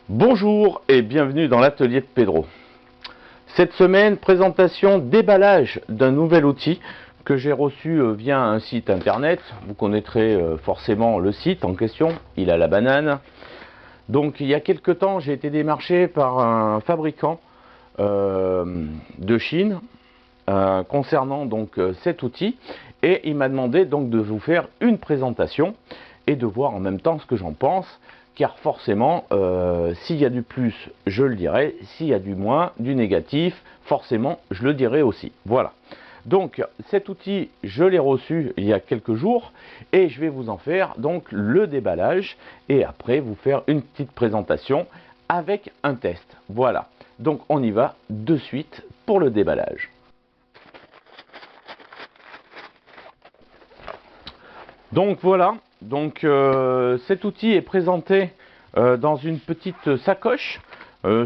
Bonjour et bienvenue dans l'atelier de Pedro. Cette semaine, présentation déballage d'un nouvel outil que j'ai reçu via un site internet. Vous connaîtrez forcément le site en question, il a la banane. Donc il y a quelque temps, j'ai été démarché par un fabricant de Chine concernant donc cet outil et il m'a demandé donc de vous faire une présentation et de voir en même temps ce que j'en pense. Car forcément, s'il y a du plus, je le dirai. S'il y a du moins, du négatif, forcément, je le dirai aussi. Voilà. Donc, cet outil, je l'ai reçu il y a quelques jours et je vais vous en faire donc le déballage et après vous faire une petite présentation avec un test. Voilà. Donc, on y va de suite pour le déballage. Donc, voilà. Donc, cet outil est présenté dans une petite sacoche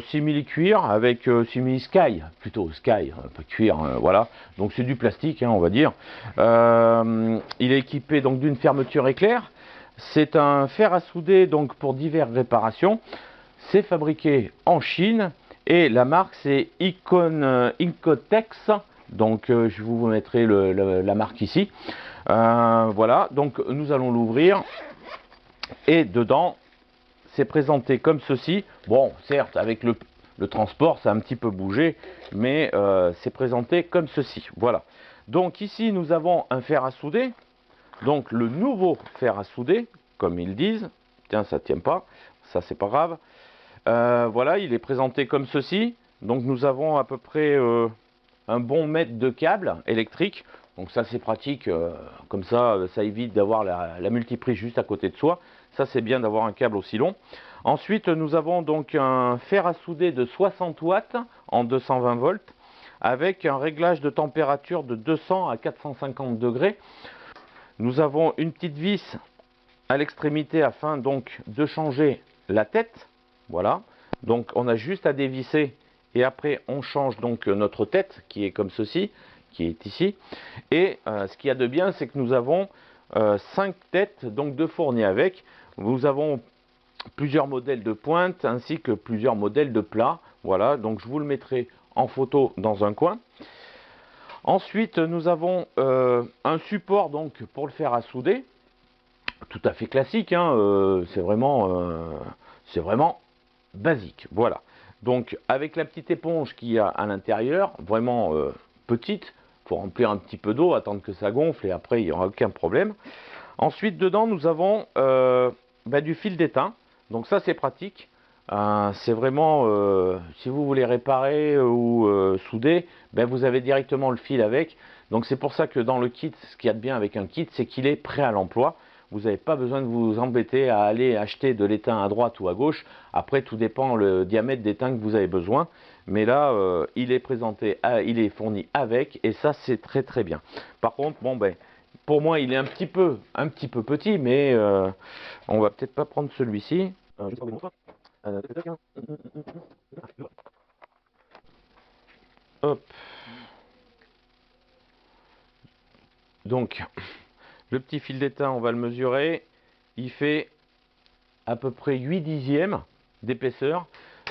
simili cuir avec simili sky, plutôt sky, pas cuir, voilà. Donc c'est du plastique, hein, on va dire. Il est équipé donc d'une fermeture éclair. C'est un fer à souder donc pour diverses réparations. C'est fabriqué en Chine et la marque c'est Incotex. Donc je vous mettrai la marque ici. Voilà, donc nous allons l'ouvrir et dedans c'est présenté comme ceci. Bon, certes, avec le transport, ça a un petit peu bougé, mais c'est présenté comme ceci. Voilà. Donc ici, nous avons un fer à souder. Donc le nouveau fer à souder, comme ils disent. Tiens, ça ne tient pas. Ça, c'est pas grave. Voilà, il est présenté comme ceci. Donc nous avons à peu près un bon mètre de câble électrique. Donc ça c'est pratique, comme ça évite d'avoir la multiprise juste à côté de soi. Ça c'est bien d'avoir un câble aussi long. Ensuite nous avons donc un fer à souder de 60 watts en 220 volts avec un réglage de température de 200 à 450 degrés. Nous avons une petite vis à l'extrémité afin donc de changer la tête. Voilà, donc on a juste à dévisser et après on change donc notre tête qui est comme ceci, qui est ici. Et ce qu'il y a de bien, c'est que nous avons 5 têtes donc de fournis avec. Nous avons plusieurs modèles de pointe ainsi que plusieurs modèles de plat. Voilà, donc je vous le mettrai en photo dans un coin. Ensuite, nous avons un support donc pour le fer à souder, tout à fait classique, hein, c'est vraiment basique. Voilà. Donc avec la petite éponge qu'il y a à l'intérieur, vraiment petite, il faut remplir un petit peu d'eau, attendre que ça gonfle et après il n'y aura aucun problème. Ensuite dedans nous avons du fil d'étain, donc ça c'est pratique. C'est vraiment, si vous voulez réparer ou souder, vous avez directement le fil avec. Donc c'est pour ça que dans le kit, ce qu'il y a de bien avec un kit, c'est qu'il est prêt à l'emploi. Vous n'avez pas besoin de vous embêter à aller acheter de l'étain à droite ou à gauche. Après, tout dépend le diamètre d'étain que vous avez besoin. Mais là, il est présenté, il est fourni avec, et ça, c'est très très bien. Par contre, bon pour moi, il est un petit peu petit, mais on va peut-être pas prendre celui-ci. Hop. Donc, le petit fil d'étain, on va le mesurer. Il fait à peu près 8 dixièmes d'épaisseur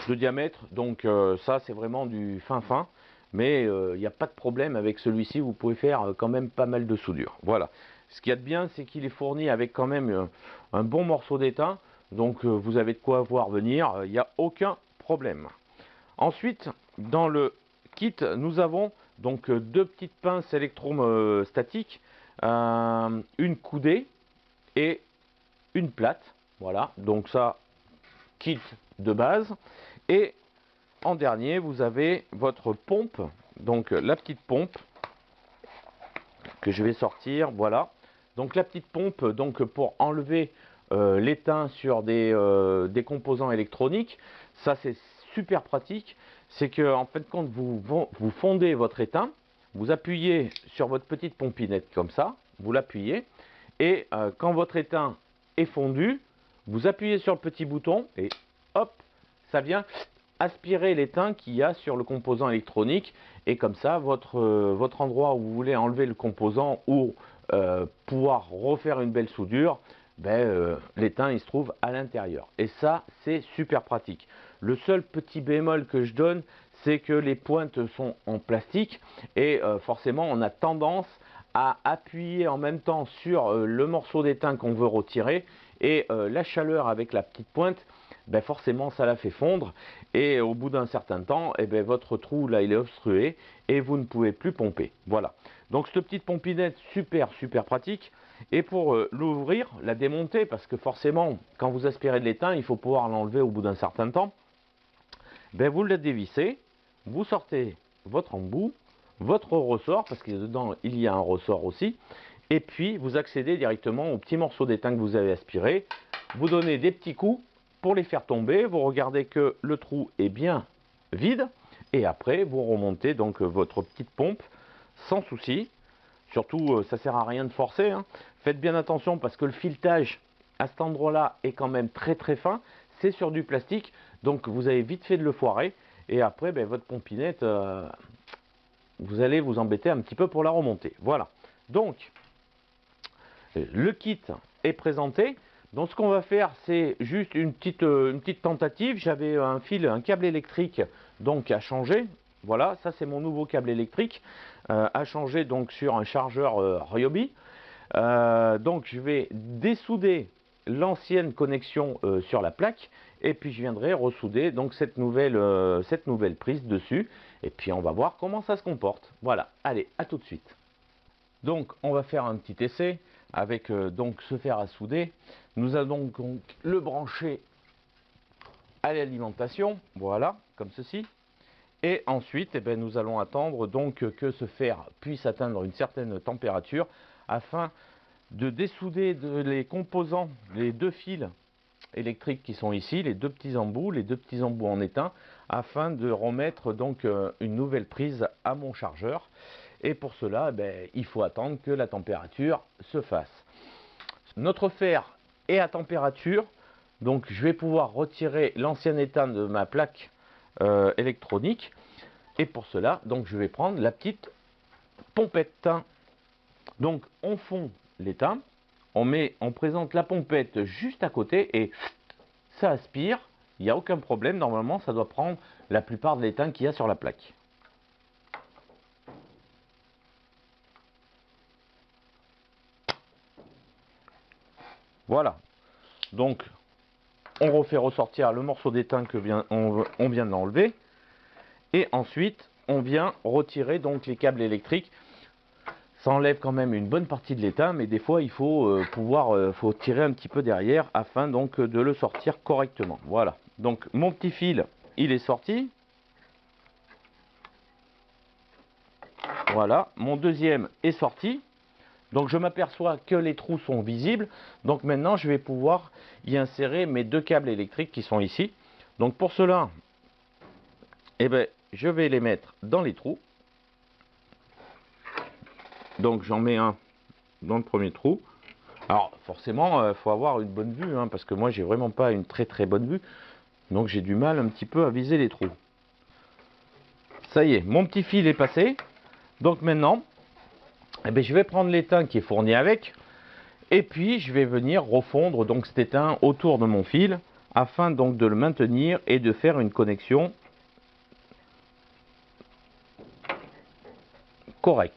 de diamètre. Donc ça, c'est vraiment du fin. Mais il n'y a pas de problème avec celui-ci. Vous pouvez faire quand même pas mal de soudure. Voilà. Ce qu'il y a de bien, c'est qu'il est fourni avec quand même un bon morceau d'étain. Donc vous avez de quoi voir venir. Il n'y a aucun problème. Ensuite, dans le kit, nous avons donc deux petites pinces électrostatiques, une coudée et une plate. Voilà, donc ça, kit de base. Et en dernier, vous avez votre pompe, donc la petite pompe que je vais sortir. Voilà, donc la petite pompe donc pour enlever l'étain sur des composants électroniques. Ça, c'est super pratique. C'est que en fin de compte, vous fondez votre étain, vous appuyez sur votre petite pompinette comme ça, vous l'appuyez, et quand votre étain est fondu, vous appuyez sur le petit bouton et hop, ça vient aspirer l'étain qu'il y a sur le composant électronique. Et comme ça, votre endroit où vous voulez enlever le composant ou pouvoir refaire une belle soudure, l'étain il se trouve à l'intérieur. Et ça, c'est super pratique. Le seul petit bémol que je donne, c'est que les pointes sont en plastique et forcément on a tendance à appuyer en même temps sur le morceau d'étain qu'on veut retirer, et la chaleur avec la petite pointe, forcément ça la fait fondre, et au bout d'un certain temps, votre trou là il est obstrué et vous ne pouvez plus pomper. Voilà, donc cette petite pompinette super pratique. Et pour l'ouvrir, la démonter, parce que forcément quand vous aspirez de l'étain il faut pouvoir l'enlever au bout d'un certain temps, vous la dévissez, vous sortez votre embout, votre ressort, parce que dedans il y a un ressort aussi, et puis vous accédez directement au petit morceau d'étain que vous avez aspiré. Vous donnez des petits coups pour les faire tomber, vous regardez que le trou est bien vide, et après vous remontez donc votre petite pompe sans souci. Surtout, ça sert à rien de forcer, hein. Faites bien attention parce que le filetage à cet endroit-là est quand même très fin. C'est sur du plastique, donc vous avez vite fait de le foirer. Et après, votre pompinette, vous allez vous embêter un petit peu pour la remonter. Voilà. Donc, le kit est présenté. Donc, ce qu'on va faire, c'est juste une petite tentative. J'avais un câble électrique donc à changer. Voilà, ça c'est mon nouveau câble électrique à changer donc sur un chargeur Ryobi. Donc je vais dessouder l'ancienne connexion sur la plaque, et puis je viendrai ressouder donc cette nouvelle prise dessus, et puis on va voir comment ça se comporte. Voilà, allez, à tout de suite. Donc on va faire un petit essai avec donc ce fer à souder. Nous allons donc le brancher à l'alimentation, voilà, comme ceci. Et ensuite, nous allons attendre donc que ce fer puisse atteindre une certaine température afin de dessouder les composants, les deux fils électriques qui sont ici, les deux petits embouts en étain, afin de remettre donc une nouvelle prise à mon chargeur. Et pour cela, il faut attendre que la température se fasse. Notre fer est à température, donc je vais pouvoir retirer l'ancien étain de ma plaque électronique. Et pour cela, donc je vais prendre la petite pompette. Donc on fond l'étain, on présente la pompette juste à côté et ça aspire. Il n'y a aucun problème. Normalement, ça doit prendre la plupart de l'étain qu'il y a sur la plaque. Voilà. Donc on refait ressortir le morceau d'étain que on vient d'enlever. Et ensuite, on vient retirer donc les câbles électriques. Ça enlève quand même une bonne partie de l'étain, mais des fois il faut faut tirer un petit peu derrière afin donc de le sortir correctement. Voilà. Donc mon petit fil, il est sorti. Voilà. Mon deuxième est sorti. Donc je m'aperçois que les trous sont visibles. Donc maintenant je vais pouvoir y insérer mes deux câbles électriques qui sont ici. Donc pour cela, je vais les mettre dans les trous. Donc j'en mets un dans le premier trou. Alors forcément il faut avoir une bonne vue, hein, parce que moi j'ai vraiment pas une très bonne vue, donc j'ai du mal un petit peu à viser les trous. Ça y est, mon petit fil est passé. Donc maintenant je vais prendre l'étain qui est fourni avec, et puis je vais venir refondre donc cet étain autour de mon fil afin donc de le maintenir et de faire une connexion correcte.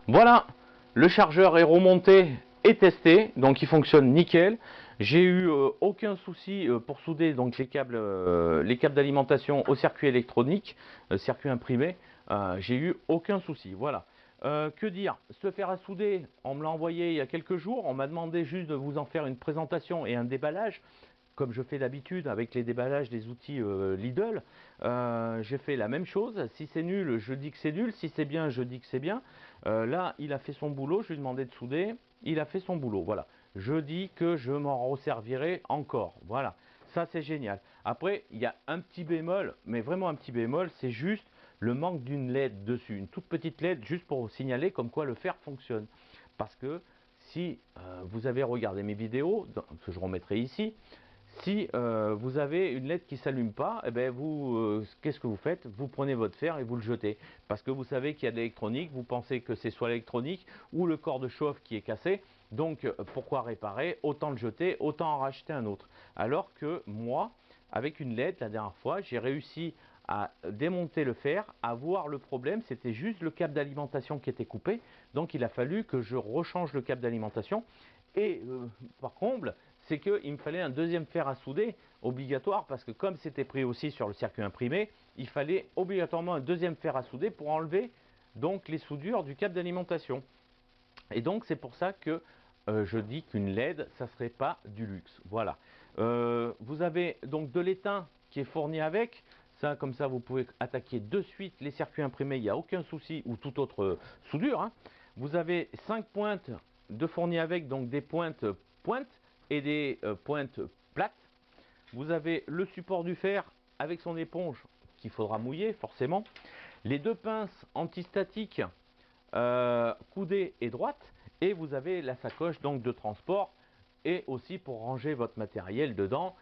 Voilà, le chargeur est remonté et testé, donc il fonctionne nickel. J'ai eu aucun souci pour souder donc les câbles d'alimentation au circuit électronique, circuit imprimé. J'ai eu aucun souci. Voilà. Que dire, ce fer à souder, on me l'a envoyé il y a quelques jours. On m'a demandé juste de vous en faire une présentation et un déballage, comme je fais d'habitude avec les déballages des outils Lidl. J'ai fait la même chose. Si c'est nul, je dis que c'est nul. Si c'est bien, je dis que c'est bien. Là, il a fait son boulot. Je lui ai demandé de souder. Il a fait son boulot. Voilà. Je dis que je m'en resservirai encore. Voilà. Ça, c'est génial. Après, il y a un petit bémol, mais vraiment un petit bémol. C'est juste le manque d'une LED dessus. Une toute petite LED, juste pour vous signaler comme quoi le fer fonctionne. Parce que si vous avez regardé mes vidéos, que je remettrai ici, Si vous avez une LED qui s'allume pas, eh ben vous, qu'est-ce que vous faites? Vous prenez votre fer et vous le jetez. Parce que vous savez qu'il y a de l'électronique, vous pensez que c'est soit l'électronique ou le corps de chauffe qui est cassé. Donc pourquoi réparer? Autant le jeter, autant en racheter un autre. Alors que moi, avec une LED, la dernière fois, j'ai réussi à démonter le fer, à voir le problème, c'était juste le câble d'alimentation qui était coupé. Donc il a fallu que je rechange le câble d'alimentation. Et par comble, c'est qu'il me fallait un deuxième fer à souder obligatoire parce que comme c'était pris aussi sur le circuit imprimé, il fallait obligatoirement un deuxième fer à souder pour enlever donc les soudures du câble d'alimentation. Et donc c'est pour ça que je dis qu'une LED, ça serait pas du luxe. Voilà. Vous avez donc de l'étain qui est fourni avec. Ça, comme ça, vous pouvez attaquer de suite les circuits imprimés, il n'y a aucun souci, ou toute autre soudure. Hein. Vous avez 5 pointes de fourni avec, donc des pointes et des pointes plates. Vous avez le support du fer avec son éponge qu'il faudra mouiller forcément. Les deux pinces antistatiques coudée et droite, et vous avez la sacoche donc de transport et aussi pour ranger votre matériel dedans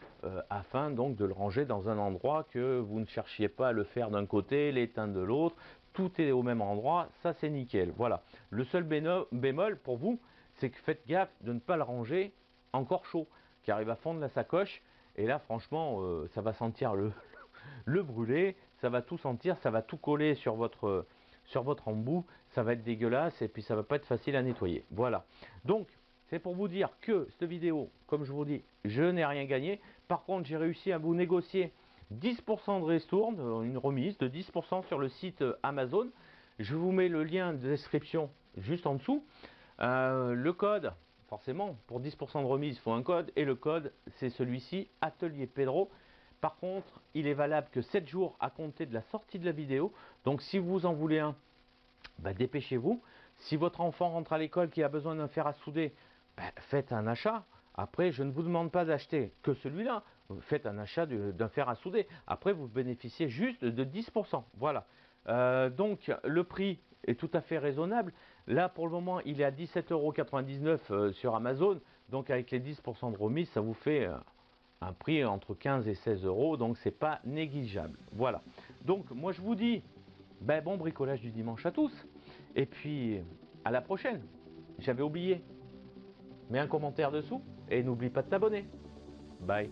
afin donc de le ranger dans un endroit que vous ne cherchiez pas à le faire d'un côté, l'étain de l'autre, tout est au même endroit, ça c'est nickel. Voilà, le seul bémol pour vous, c'est que faites gaffe de ne pas le ranger encore chaud, car il va fondre la sacoche et là franchement ça va sentir le brûler, ça va tout sentir, ça va tout coller sur votre embout, ça va être dégueulasse et puis ça va pas être facile à nettoyer. Voilà, donc c'est pour vous dire que cette vidéo, comme je vous dis, je n'ai rien gagné. Par contre, j'ai réussi à vous négocier 10% de ristourne, une remise de 10% sur le site Amazon. Je vous mets le lien de description juste en dessous. Le code, forcément, pour 10% de remise, il faut un code. Et le code, c'est celui-ci, Atelier Pedro. Par contre, il est valable que 7 jours à compter de la sortie de la vidéo. Donc si vous en voulez un, bah, dépêchez-vous. Si votre enfant rentre à l'école qui a besoin d'un fer à souder, bah, faites un achat. Après, je ne vous demande pas d'acheter que celui-là. Faites un achat d'un fer à souder. Après, vous bénéficiez juste de 10%. Voilà. Donc, le prix est tout à fait raisonnable. Là, pour le moment, il est à 17,99 € sur Amazon. Donc, avec les 10% de remise, ça vous fait un prix entre 15 et 16 €. Donc, c'est pas négligeable. Voilà. Donc, moi, je vous dis, ben, bon bricolage du dimanche à tous. Et puis, à la prochaine. J'avais oublié. Mets un commentaire dessous et n'oublie pas de t'abonner. Bye.